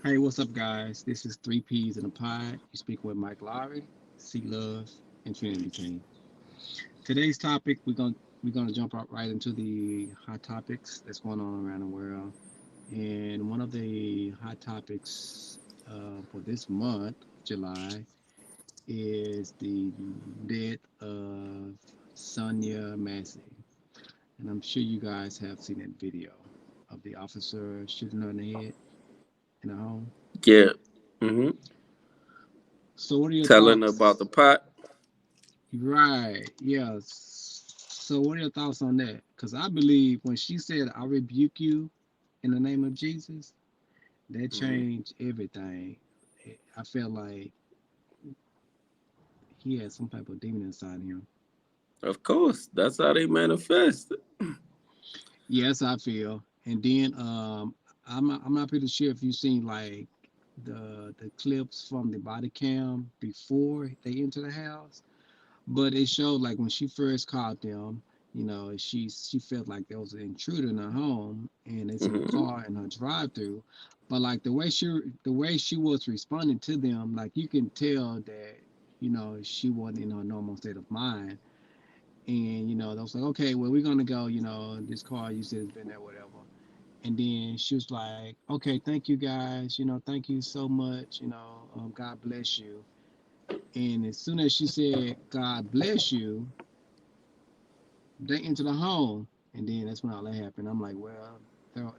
Hey, what's up, guys? This is Three Peas in a Pod. You speak with Mike Lowry, C Love, and Trinity King. Today's topic, we're gonna jump right into the hot topics that's going on around the world. And one of the hot topics for this month, July, is the death of Sonya Massey. And I'm sure you guys have seen that video of the officer shooting her in the head in a home. Yeah. hmm So, what are your Telling about thoughts? the pot. Right. Yeah. So, what are your thoughts on that? Because I believe when she said, "I rebuke you in the name of Jesus," that hmm changed everything. I felt like he had some type of demon inside him. Of course, that's how they manifest. Yes, I feel. And then I'm not pretty sure if you've seen like the clips from the body cam before they enter the house. But it showed like when she first caught them, she felt like there was an intruder in her home, and they seen a hmm car in her drive-through. But like the way she was responding to them, like you can tell that she wasn't in her normal state of mind. And they was like, okay, well, we're gonna go. This car you said has been there, whatever. And then she was like, okay, thank you guys. Thank you so much. God bless you. And as soon as she said, God bless you, they entered the home, and then that's when all that happened. I'm like, well,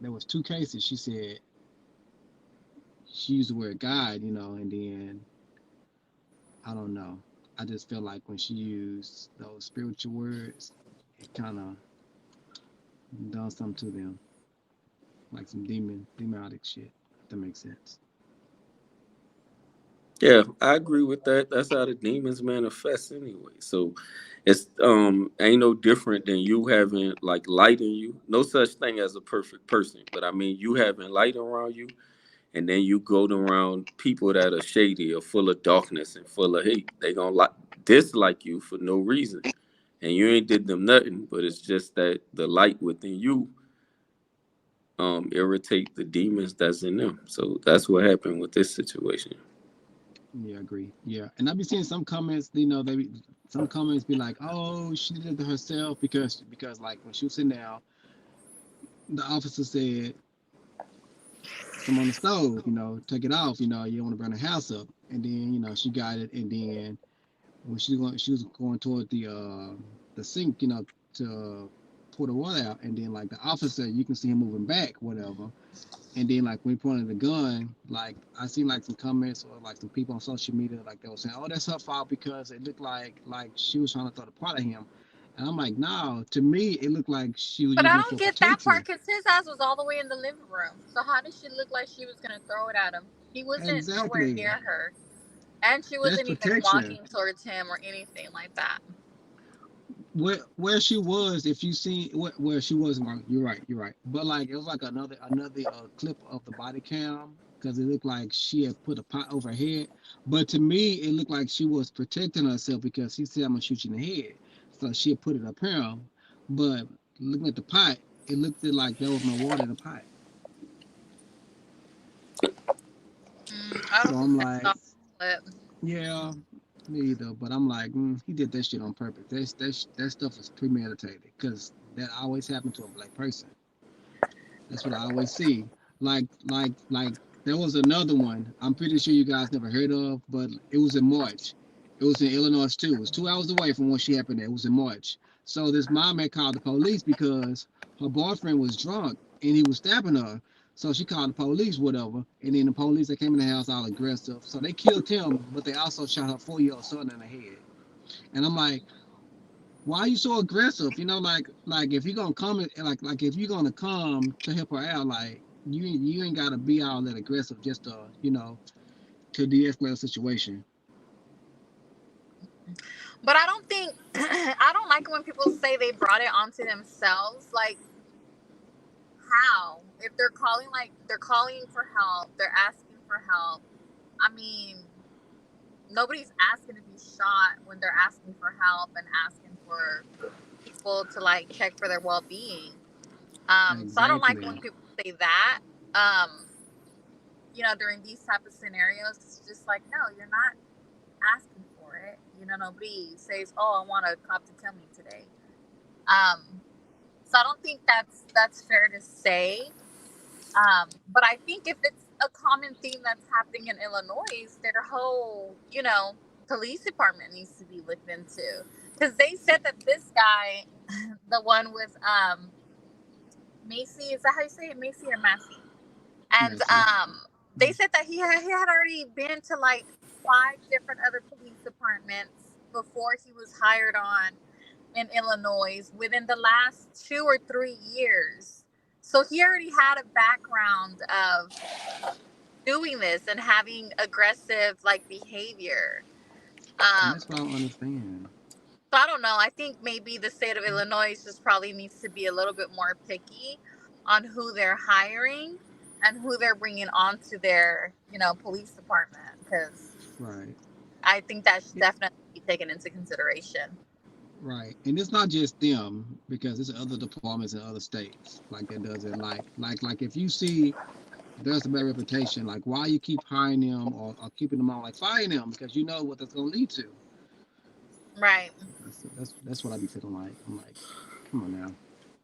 there was two cases. She said she used the word God, and then I don't know. I just felt like when she used those spiritual words, it kind of done something to them, like some demonic shit. If that makes sense. Yeah, I agree with that. That's how the demons manifest anyway. So it's ain't no different than you having like light in you. No such thing as a perfect person, but I mean you having light around you, and then you go around people that are shady or full of darkness and full of hate. They gonna dislike you for no reason, and you ain't did them nothing. But it's just that the light within you irritate the demons that's in them. So that's what happened with this situation. Yeah, I agree. Yeah, and I be seeing some comments. Some comments be like, "Oh, she did it to herself because like when she was sitting down, the officer said some on the stove. Take it off. You don't want to burn the house up." And then she got it, and then when she was going toward the sink, to pour the water out, and then like the officer, you can see him moving back, whatever. And then like when he pointed the gun, like I seen like some comments or like some people on social media, like they were saying, "Oh, that's her fault because it looked like she was trying to throw the pot at him." And I'm like, no, to me it looked like she was But I using it don't for get that part protection. because his ass was all the way in the living room. So how did she look like she was gonna throw it at him? He wasn't nowhere Exactly. near her, and she That's wasn't even protection. walking towards him or anything like that. Where she was, if you seen where she was, well, you're right. But like it was like another clip of the body cam because it looked like she had put a pot over her head. But to me, it looked like she was protecting herself because he said, "I'm gonna shoot you in the head," so she had put it up here. But looking at the pot, it looked like there was no water in the pot. I So don't I'm think I saw like, it. yeah, me either. But I'm like, he did that shit on purpose. That stuff is premeditated because that always happened to a black person. That's what I always see. Like there was another one. I'm pretty sure you guys never heard of, but it was in March. It was in Illinois too. It was 2 hours away from where she happened. At. It was in March. So this mom had called the police because her boyfriend was drunk and he was stabbing her. So she called the police, whatever. And then the police that came in the house all aggressive. So they killed him, but they also shot her 4-year-old son in the head. And I'm like, why are you so aggressive? Like if you're gonna come like if you're gonna come to help her out, like you ain't gotta be all that aggressive just to de-escalate a situation. But I don't think I don't like it when people say they brought it onto themselves. Like how? If they're calling for help, they're asking for help. I mean, nobody's asking to be shot when they're asking for help and asking for people to like check for their well being. So I don't like when Exactly. people say that. Um, during these type of scenarios, it's just like, no, you're not asking for it. Nobody says, "Oh, I want a cop to kill me today." Um, so I don't think that's fair to say. But I think if it's a common theme that's happening in Illinois, their whole, police department needs to be looked into. Because they said that this guy, the one with Macy, is that how you say it, Macy or Massey? And Messi. they said that he had already been to like five different other police departments before he was hired on in Illinois within the last 2 or 3 years. So he already had a background of doing this and having aggressive like behavior. And Um, that's what I don't understand. so I don't know. I think maybe the state of Illinois just probably needs to be a little bit more picky on who they're hiring and who they're bringing onto their, police department, because Right. I think that should It, definitely be taken into consideration. right. And it's not just them because there's other departments in other states like that does it. Like if you see there's a bad reputation, like why you keep hiring them or keeping them on, like firing them because you know what that's gonna lead to. Right. That's what I be feeling like. I'm like, come on now.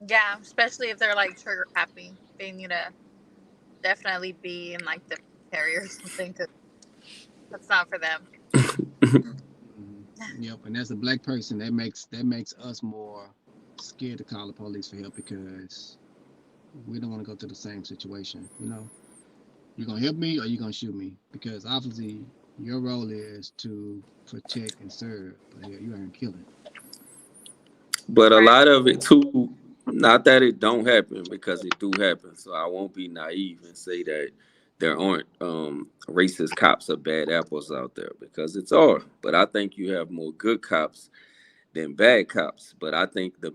Yeah, especially if they're like trigger happy. They need to definitely be in like the military or something, because that's not for them. Mhm. Yep, and as a black person, that makes us more scared to call the police for help because we don't want to go through the same situation. You're gonna help me or you're gonna shoot me because obviously your role is to protect and serve, but hell, you ain't killing. But a Right. lot of it too, not that it don't happen because it do happen. So I won't be naive and say that there aren't racist cops or bad apples out there because it's all. But I think you have more good cops than bad cops. But I think the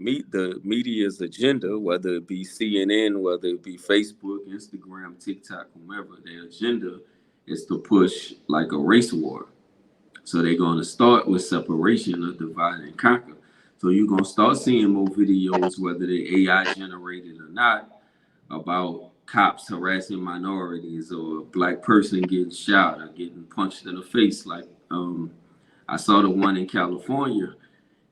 media's agenda, whether it be CNN, whether it be Facebook, Instagram, TikTok, whomever, their agenda is to push like a race war. So they're going to start with separation or divide and conquer. So you're going to start seeing more videos, whether they're AI generated or not, about cops harassing minorities or a black person getting shot or getting punched in the face. Like I saw the one in California,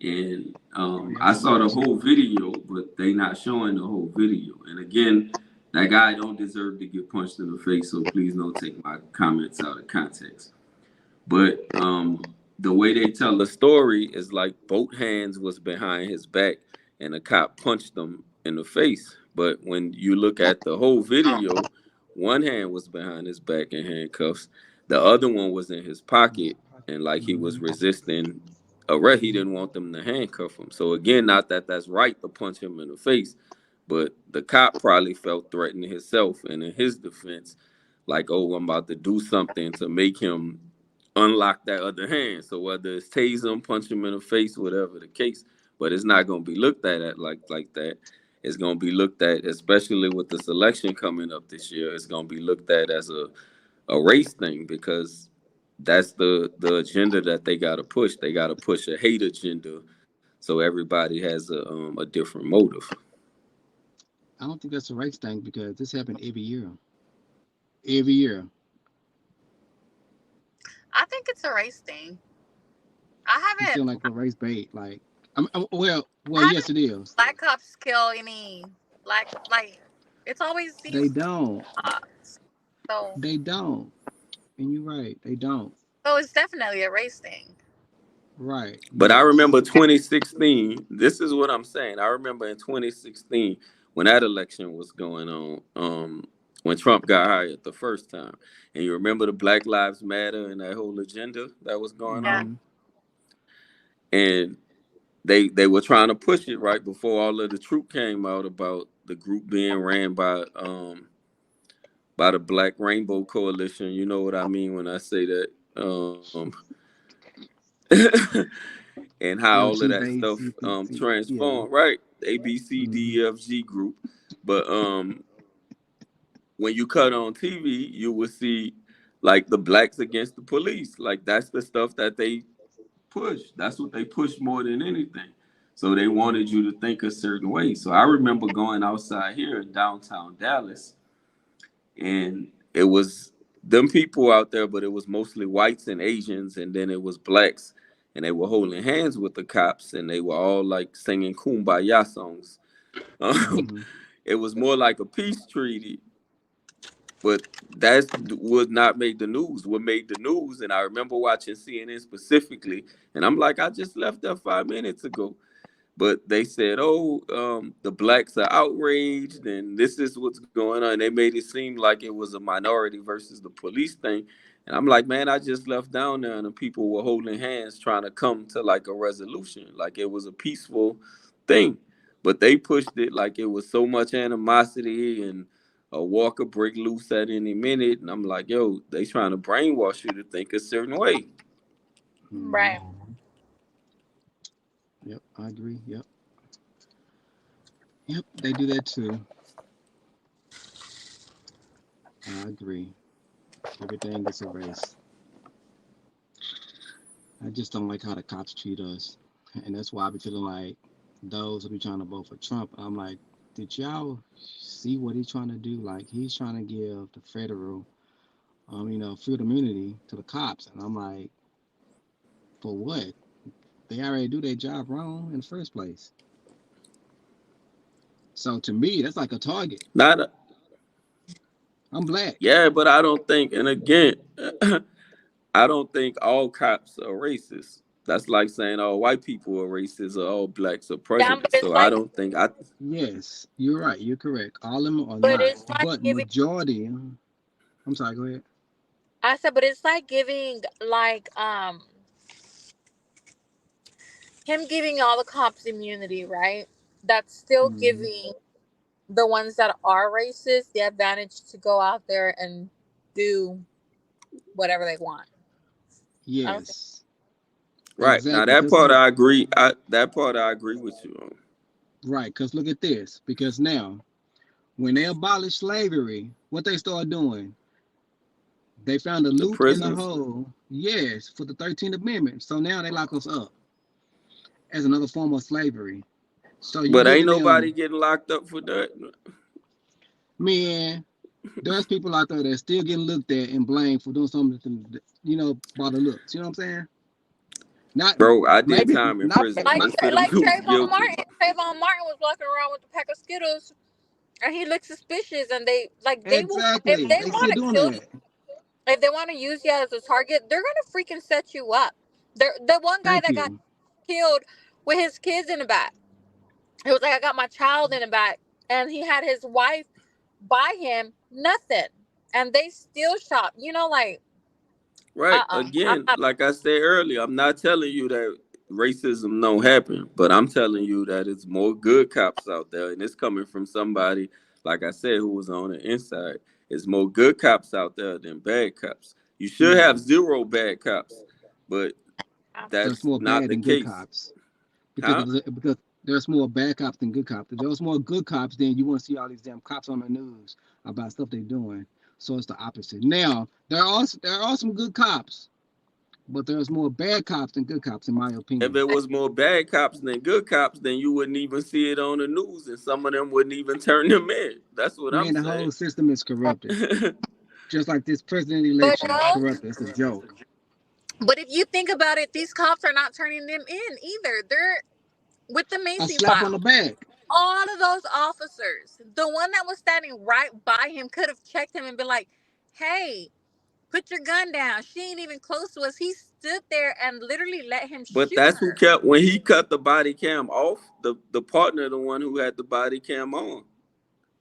and Oh yeah, I I saw saw that the too. whole video, but they not showing the whole video. And again, that guy don't deserve to get punched in the face, so please don't take my comments out of context. But the way they tell the story is like both hands was behind his back, and the cop punched him in the face. But when you look at the whole video, one hand was behind his back in handcuffs, the other one was in his pocket, and like he was Hmm. resisting arrest. He didn't want them to handcuff him. So again, not that that's right to punch him in the face, but the cop probably felt threatened himself, and in his defense, like, oh, I'm about to do something to make him unlock that other hand. So whether it's tase him, punch him in the face, whatever the case, but it's not going to be looked at like that. It's going to be looked at, especially with the selection coming up this year. It's going to be looked at as a race thing because that's the agenda that they got to push. They got to push a hate agenda, so everybody has a different motive. I don't think that's a race thing because this happened every year. Every year. I think it's a race thing. I You haven't feel like a race bait. Like, well, I yes, haven't it is. black cops kill any black, like, it's always They these don't. cops. So They don't. And you're right. They don't. so it's definitely a race thing. Right. But I Yes. remember 2016. This is what I'm saying. I remember in 2016 when that election was going on, when Trump got hired the first time, and you remember the Black Lives Matter and that whole agenda that was going Yeah. on, Hmm. and they were trying to push it right before all of the truth came out about the group being ran by the Black Rainbow Coalition. You know what I mean when I say that. And how all of that stuff LGBTC. Yeah. transformed, right? A B C Hmm. D E F G group. But when you cut on TV, you will see like the blacks against the police. Like that's the stuff that they push. That's what they push more than anything. So they wanted you to think a certain way. So I remember going outside here in downtown Dallas, and it was them people out there, but it was mostly whites and Asians, and then it was blacks, and they were holding hands with the cops, and they were all like singing "Kumbaya" songs. Um, Mm-hmm. it was more like a peace treaty, but that would not make the news. What made the news, and I remember watching CNN specifically, and I'm like, I just left there 5 minutes ago. But they said, "Oh, the blacks are outraged, and this is what's going on." They made it seem like it was a minority versus the police thing, and I'm like, "Man, I just left down there, and the people were holding hands, trying to come to like a resolution, like it was a peaceful thing." But they pushed it like it was so much animosity, and a Walker break loose at any minute, and I'm like, "Yo, they trying to brainwash you to think a certain way." Mm-hmm. Right. Yep, I agree. Yep, yep, they do that too. I agree. Everything is a race. I just don't like how the cops treat us, and that's why I be feeling like those who be trying to vote for Trump. I'm like, did y'all see what he's trying to do? Like, he's trying to give the federal, field immunity to the cops, and I'm like, for what? They already do their job wrong in the first place. So to me, that's like a target. Not I'm black. Yeah, but I don't think, and again, I don't think all cops are racist. That's like saying all white people are racist or all blacks are Yeah, but prejudiced. it's So I like, don't think I. Yes, you're right. You're correct. All of them are but not, it's like but giving. majority. I'm sorry. Go ahead. I said, but it's like giving, like, him giving all the cops immunity, right? That's still Hmm. giving the ones that are racist the advantage to go out there and do whatever they want. I don't think. Yes, Right now, exactly. that Because part look, I agree. That part I agree with you on. right. Because look at this. Because now, when they abolished slavery, what they started doing, they found a The loop in the prisons, hole. Yes, for the 13th Amendment. So now they lock us up as another form of slavery. So you but ain't giving nobody them, getting locked up for that, man. There's people out there that still getting looked at and blamed for doing something, by the looks. You know what I'm saying? Not bro. I did maybe time in not. prison. Like Most of them like dudes Trayvon guilty. Martin. Trayvon Martin was walking around with a pack of Skittles, and he looked suspicious. And they like they will if Exactly. they They want still to doing kill you, that. if they want to use you as a target, they're gonna freaking set you up. The one guy Thank that got you. killed with his kids in the back. He was like, I got my child in the back, and he had his wife by him. Nothing, and they still shot. Like, Right. I'm Again, not. like I said earlier, I'm not telling you that racism don't happen, but I'm telling you that it's more good cops out there, and it's coming from somebody, like I said, who was on the inside. It's more good cops out there than bad cops. You should have Yes. zero bad cops, but There's that's more not bad the than good case. cops. Because Huh? because there's more bad cops than good cops. If there was more good cops, then you won't see all these damn cops on the news about stuff they're doing. So it's the opposite. Now there are some good cops, but there's more bad cops than good cops, in my If opinion. it was more bad cops than good cops, then you wouldn't even see it on the news, and some of them wouldn't even turn them in. That's what I'm Man, the saying. whole system is corrupted. Just like this president But election, no. corrupted. It's a joke. But if you think about it, these cops are not turning them in either. They're with the A Macy slap on the file. back. All of those officers, the one that was standing right by him could have checked him and been like, hey, put your gun down. She ain't even close to us. He stood there and literally let him But shoot that's who her. kept when he cut the body cam off. The partner, the one who had the body cam on.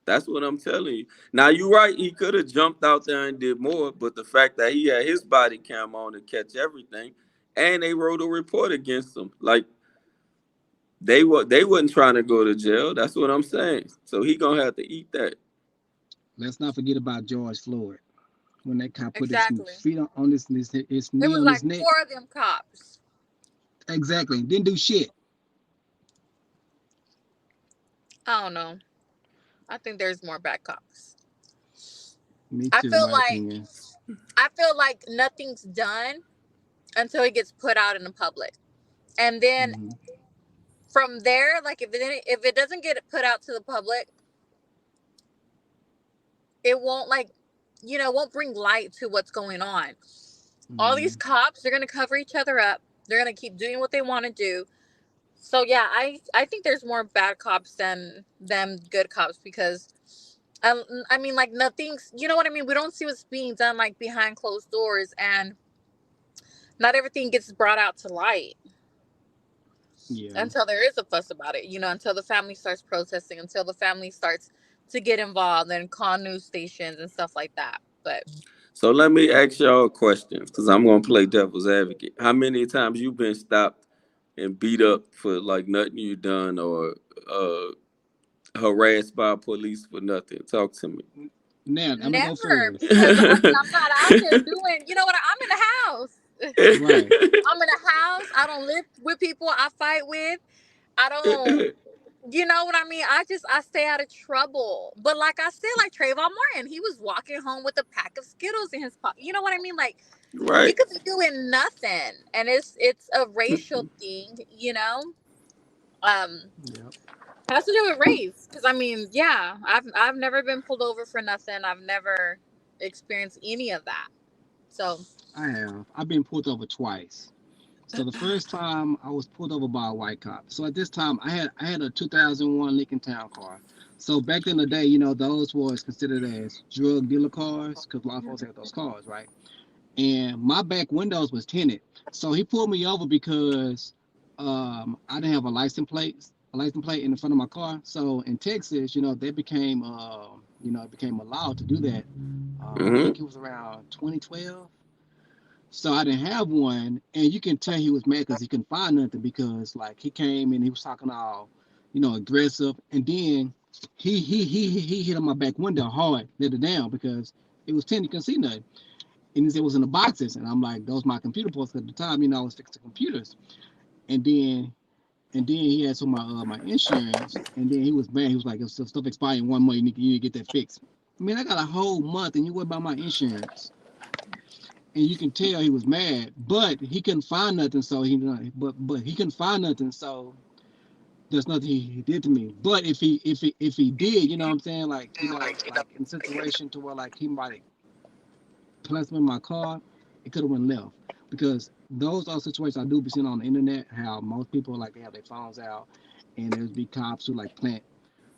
That's what I'm telling you. Now you're right. He could have jumped out there and did more, but the fact that he had his body cam on to catch everything, and they wrote a report against him, like they wasn't trying to go to jail. That's what I'm saying. So he gonna have to eat that. Let's not forget about George Floyd when that cop put his Exactly. feet on his It knee was on like his neck. four of them cops. Exactly. Didn't do shit. I don't know. I think there's more bad cops. Me I too, in feel my like opinion. I feel like nothing's done until it gets put out in the public. And then Hmm. from there, like if it doesn't get put out to the public, it won't like won't bring light to what's going on. All these Mm, cops, they're gonna cover each other up. They're gonna keep doing what they want to do. So yeah, I think there's more bad cops than good cops because I mean, like, nothing's, you know what I mean. We don't see what's being done like behind closed doors, and not everything gets brought out to light yeah. until there is a fuss about it. Until the family starts protesting, until the family starts to get involved and call news stations and stuff like that. But So let me ask y'all questions because I'm gonna play devil's advocate. How many times you been stopped and beat up for like nothing you done, or uh, harassed by police for nothing? Talk to me. Now I'm gonna go never, first. because I mean, I'm not out here doing. You know what? I'm in the house. Right. I'm in a house. I don't live with people I fight with. I don't. You know what I mean? I stay out of trouble. But like I said, like Trayvon Martin, he was walking home with a pack of Skittles in his pocket. You know what I mean? Like, he Right. could be doing nothing, and it's a racial thing. Um, Yep. has to do with race. Because I mean, yeah, I've never been pulled over for nothing. I've never experienced any of that. So, I have. I've been pulled over twice. So the first time I was pulled over by a white cop. So at this time I had a 2001 Lincoln Town car. So back in the day, those was considered as drug dealer cars because law enforcement had those cars, right? And my back windows was tinted. So he pulled me over because I didn't have a license plate in the front of my car. So in Texas, they became it became a law to do that. I Hmm. think it was around 2012. So I didn't have one, and you can tell he was mad because he couldn't find nothing because like he came and he was talking all, aggressive, and then he hit on my back window hard, let it down because it was tinted, you couldn't see nothing, and he said it was in the boxes, and I'm like, those my computer parts at the time, I was fixing computers, and then he asked for my insurance, and then he was mad, he was like, if stuff expired in 1 month, you need to get that fixed. I mean, I got a whole month, and you worry about my insurance, and you can tell he was mad, but he couldn't find nothing, so but he couldn't find nothing, so there's nothing he did to me. But if he did, you know what I'm saying, like like in a situation to where like he might place me in my car, it could have went left because those are situations I do be seeing on the internet. How most people like they have their phones out, and there's be cops who like plant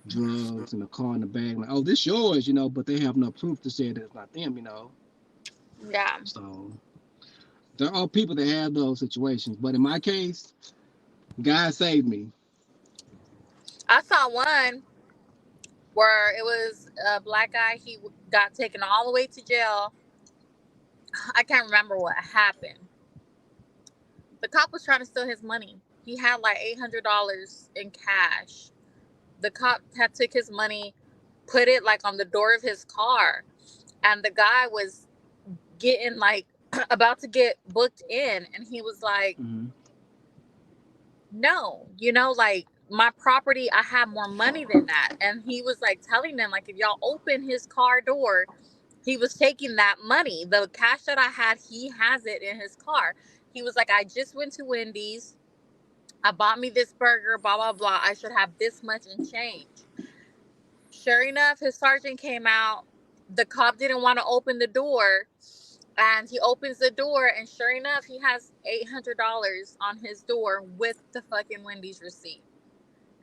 drugs in the car in the bag, like, oh, this yours, but they have no proof to say that it's not them. yeah. So there are people that have those situations, but in my case, God saved me. I saw one where it was a black guy. He got taken all the way to jail. I can't remember what happened. The cop was trying to steal his money. He had like $800 in cash. The cop had took his money, put it like on the door of his car, and the guy was getting like about to get booked in, and he was like, Mm-hmm. no, like, my property, I have more money than that. And he was like telling them, like, if y'all open his car door, he was taking that money. The cash that I had, he has it in his car. He was like, I just went to Wendy's. I bought me this burger, blah, blah, blah. I should have this much in change. Sure enough, his sergeant came out. The cop didn't want to open the door. And he opens the door, and sure enough, he has $800 on his door with the fucking Wendy's receipt.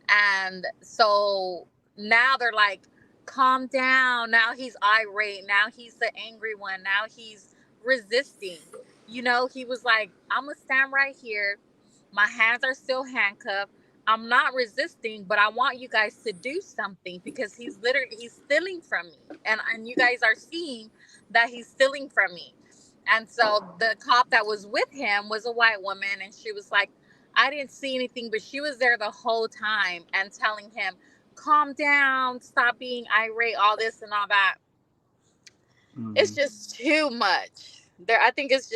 And so now they're like, calm down. Now he's irate. Now he's the angry one. Now he's resisting. He was like, I'm going to stand right here. My hands are still handcuffed. I'm not resisting, but I want you guys to do something because he's stealing from me. And you guys are seeing that he's stealing from me. And so the cop that was with him was a white woman, and she was like, I didn't see anything, but she was there the whole time and telling him, calm down, stop being irate, all this and all that. It's Mm-hmm. just too much. I think it's